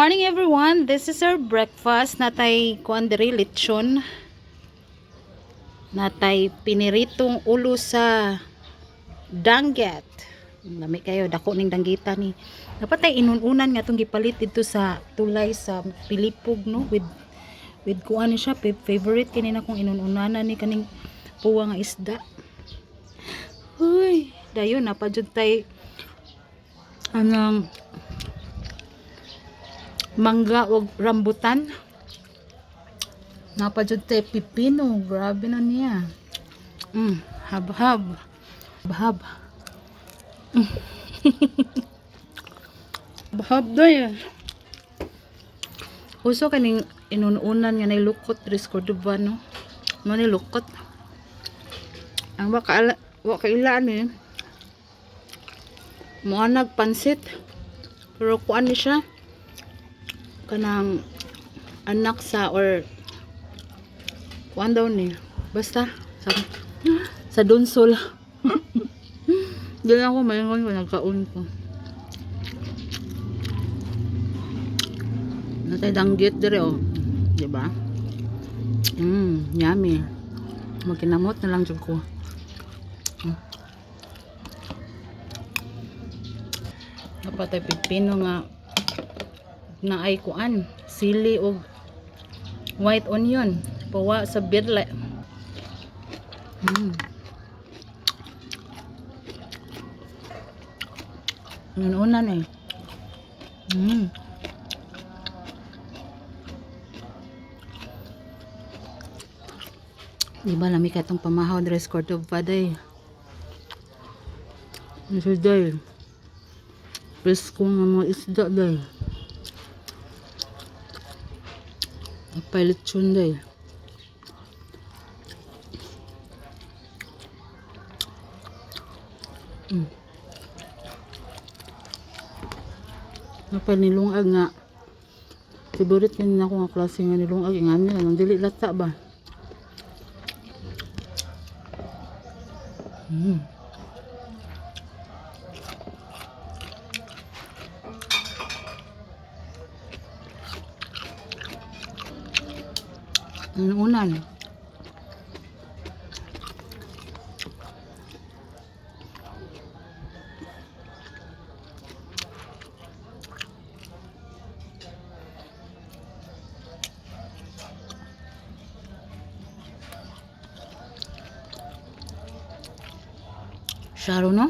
Morning everyone, this is our breakfast. Natay kuan diri lechon. Natay piniritong ulo sa danggit. Lami kayo, dako ning danggita ni. Dapat tay inununan nga tong gipalit dito sa tulay sa Pilipog no with kuan ni siya favorite kini na kong inununanan ni kaning puwa nga isda. Uy, dayon na pa jud tay anang mangga o rambutan. Napadjud tay pipino. Grabe na niya. Hab-hab. Hab-hab. Hab-hab doy. Uso kaning inununan nga nilukot dres Cordoba no. No nilukot. Ang wakailaan ni muanag pansit. Pero kuan ni siya kanang anak sa or kuan daw ni basta sa dunsol. Diyan ako mayon ko nagkaon ko natay danggit dire oh, di ba? Yummy. Magkinamot na lang jud ko. Napatay pipino nga na ay kuan sili o white onion pawa sa birle. Unan eh. Di ba lami ka itong pamahaw dress Cordoba day. Ito day presko nga mga isda day. Pilot day. Napay nilungag nga favorite din ako nga klase nga nilungag nga nila nang dili lata ba. Unan. Sharo no?